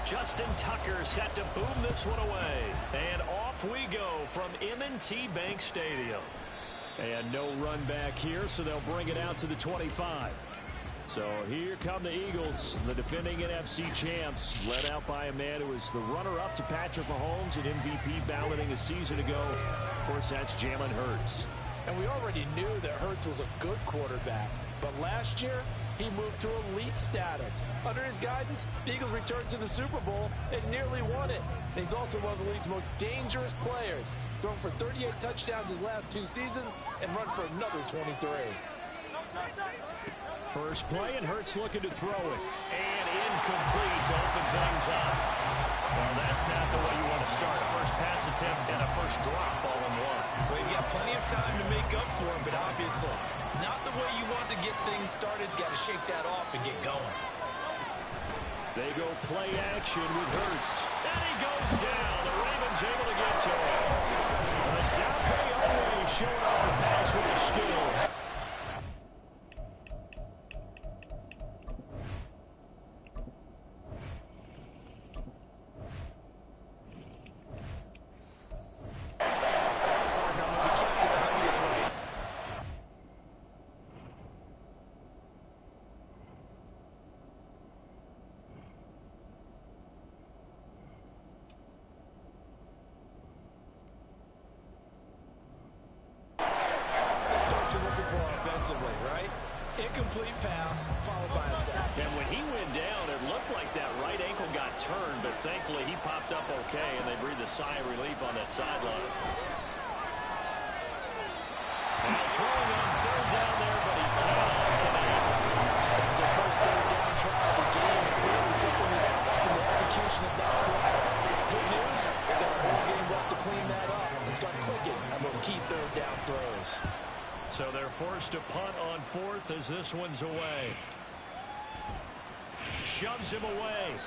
Justin Tucker set to boom this one away. And off we go from M&T Bank Stadium. And no run back here, so they'll bring it out to the 25. So here come the Eagles, the defending NFC champs, led out by a man who was the runner-up to Patrick Mahomes at MVP balloting a season ago. Of course, that's Jalen Hurts. And we already knew that Hurts was a good quarterback. But last year, he moved to elite status. Under his guidance, the Eagles returned to the Super Bowl and nearly won it. And he's also one of the league's most dangerous players. Thrown for 38 touchdowns his last 2 seasons and run for another 23. First play, and Hurts looking to throw it. And incomplete to open things up. Well, that's not the way you want to start. A first pass attempt and a first drop all in one. Well, you've got plenty of time to make up for it, but obviously not the way you want to get things started. Got to shake that off and get going. They go play action with Hurts. And he goes down. The Ravens able to get to him. Dafe always showing off the pass with his skills. Right? Incomplete pass, followed by a sack. And when he went down, it looked like that right ankle got turned, but thankfully he popped up okay, and they breathed a sigh of relief on that sideline. Now throwing on third down there, but he cannot connect. That was the first third down try of the game, and clearly something was off in the execution of that play. Good news, they've got a whole game left to clean that up and start clicking on those key third down throws. So they're forced to punt on fourth as this one's away. Shoves him away.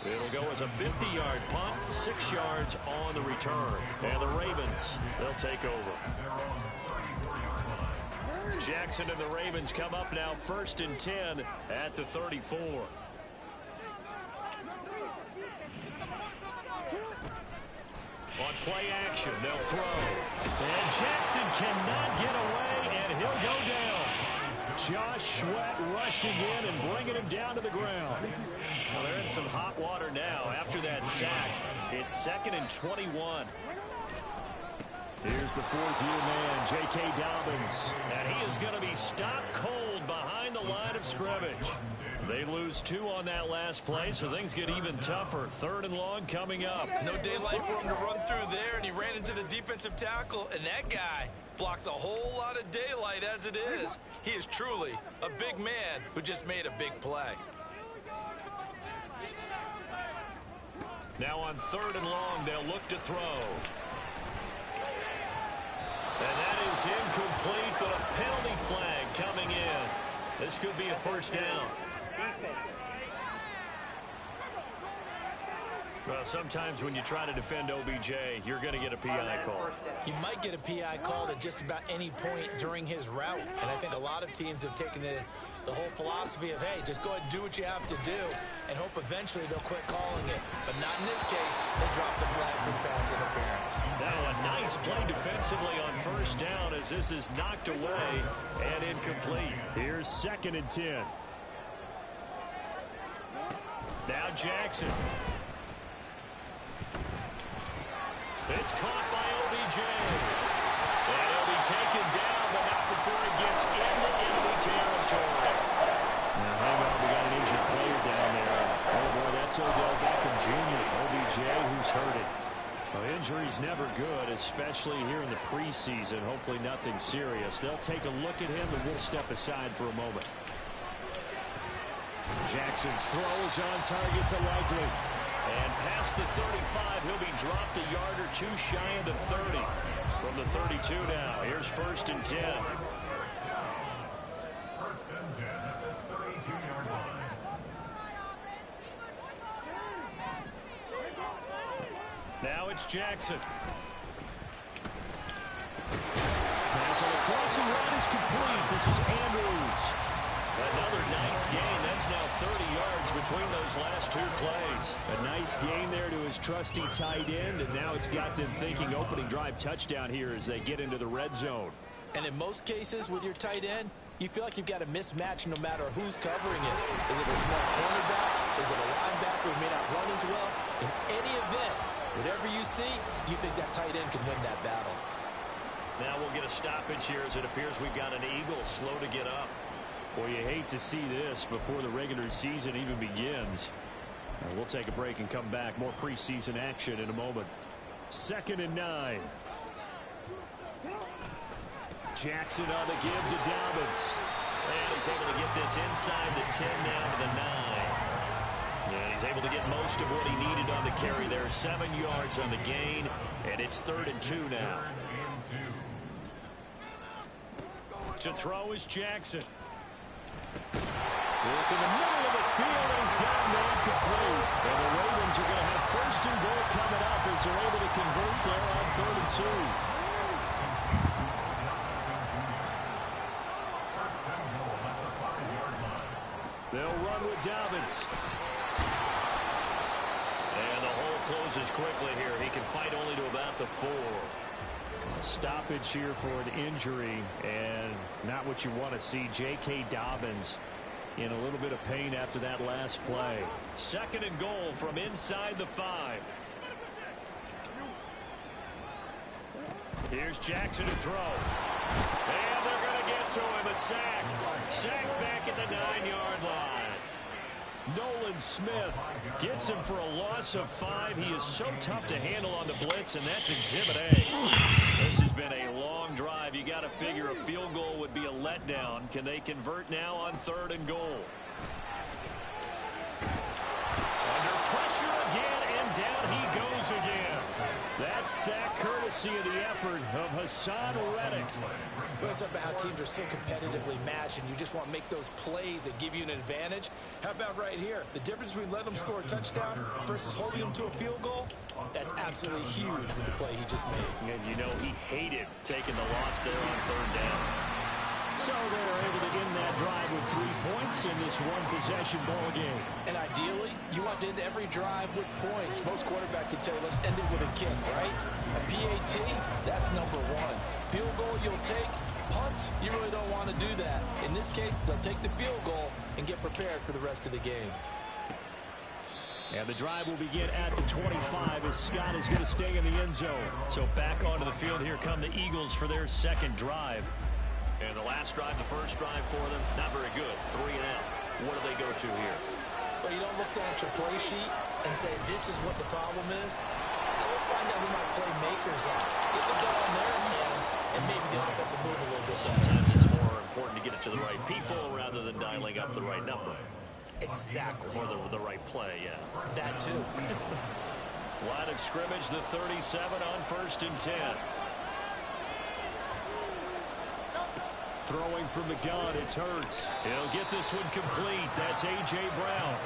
It'll go as a 50-yard punt, 6 yards on the return. And the Ravens, they'll take over. Jackson and the Ravens come up now 1st and 10 at the 34. On play action, they'll throw. And Jackson cannot get away, and he'll go down. Josh Sweat rushing in and bringing him down to the ground. Well, they're in some hot water now after that sack. It's 2nd and 21. Here's the 4th-year man, J.K. Dobbins. And he is going to be stopped cold behind the line of scrimmage. They lose 2 on that last play, so things get even tougher. 3rd and long coming up. No daylight for him to run through there, and he ran into the defensive tackle, and that guy blocks a whole lot of daylight as it is. He is truly a big man who just made a big play. Now on 3rd and long, they'll look to throw. And that is incomplete, but a penalty flag coming in. This could be a first down. Well, sometimes when you try to defend OBJ, you're going to get a PI call. You might get a PI called at just about any point during his route. And I think a lot of teams have taken the whole philosophy of, hey, just go ahead and do what you have to do and hope eventually they'll quit calling it. But not in this case. They dropped the flag for the pass interference. Now a nice play defensively on 1st down as this is knocked away and incomplete. Here's 2nd and 10. Now Jackson. It's caught by OBJ. And he'll be taken down, but not before it gets into enemy territory. Now, hang on, we got an injured player down there. Oh, boy, that's Odell Beckham Jr., OBJ, who's hurt it. Well, injury's never good, especially here in the preseason. Hopefully nothing serious. They'll take a look at him, and we'll step aside for a moment. Jackson's throw is on target to Likely. And past the 35, he'll be dropped a yard or 2 shy of the 30. From the 32 now, here's 1st and 10. Now it's Jackson. Pass on the crossing route is complete. This is Andrews. Another nice gain. That's now 30 yards between those last two plays. A nice gain there to his trusty tight end, and now it's got them thinking opening drive touchdown here as they get into the red zone. And in most cases with your tight end, you feel like you've got a mismatch no matter who's covering it. Is it a small cornerback? Is it a linebacker who may not run as well? In any event, whatever you see, you think that tight end can win that battle. Now we'll get a stoppage here as it appears we've got an Eagle slow to get up. Boy, you hate to see this before the regular season even begins. We'll take a break and come back. More preseason action in a moment. 2nd and 9. Jackson on the give to Dobbins. And he's able to get this inside the 10 down to the 9. And he's able to get most of what he needed on the carry there. 7 yards on the gain, and it's 3rd and 2 now. To throw is Jackson. Look in the middle of the field, and he's got a man complete. And the Ravens are going to have 1st and goal coming up as they're able to convert there on 3rd and 2. They'll run with Dobbins. And the hole closes quickly here. He can fight only to about the 4. A stoppage here for an injury, and not what you want to see. J.K. Dobbins in a little bit of pain after that last play. 2nd and goal from inside the 5. Here's Jackson to throw. And they're going to get to him. A sack. Sack back at the 9-yard line. Nolan Smith gets him for a loss of 5. He is so tough to handle on the blitz, and that's Exhibit A. This has been a long drive. You got to figure a field goal would be a letdown. Can they convert now on 3rd and goal? Under pressure again, and down he goes again. That sack courtesy of the effort of Hassan Reddick. It's about how teams are so competitively matched, and you just want to make those plays that give you an advantage. How about right here? The difference between letting them score a touchdown versus holding them to a field goal, that's absolutely huge with the play he just made. And you know he hated taking the loss there on 3rd down. So they're able to end that drive with 3 points in this one-possession ball game. And ideally, you want to end every drive with points. Most quarterbacks would tell you, let's end it with a kick, right? A PAT, that's number 1. Field goal you'll take. Punts, you really don't want to do that. In this case, they'll take the field goal and get prepared for the rest of the game. And the drive will begin at the 25 as Scott is going to stay in the end zone. So back onto the field, here come the Eagles for their 2nd drive. And the last drive, the first drive for them, not very good. 3 and out. What do they go to here? Well, you don't look down at your play sheet and say, this is what the problem is. Let's find out who my playmakers are. Get the ball in their hands, and maybe the offense will move a little bit better. Sometimes it's more important to get it to the right people rather than dialing up the right number. Exactly. Or the right play, yeah. That too. Line of scrimmage, the 37 on 1st and 10. Throwing from the gun, it's Hurts. He'll get this one complete. That's A.J. Brown.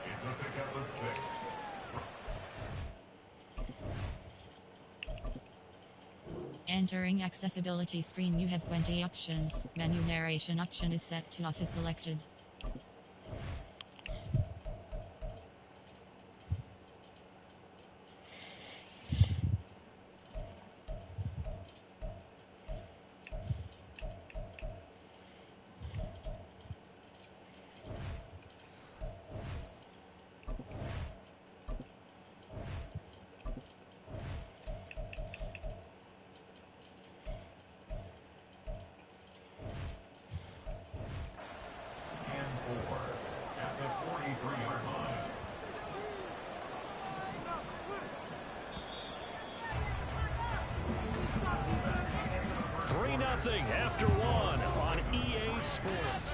It's a pickup of 6. Entering accessibility screen, you have 20 options. Menu narration option is set to off is selected. At the 43-yard line. Nothing after 1 on EA Sports.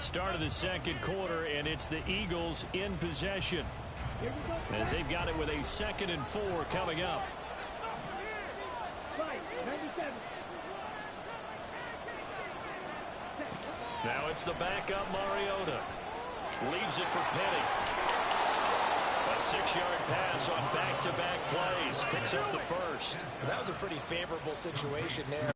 Start of the 2nd quarter, and it's the Eagles in possession as they've got it with a 2nd and 4 coming up. Now it's the backup Mariota. Leaves it for Penny. A 6-yard pass on back-to-back plays. Picks up the first. That was a pretty favorable situation there.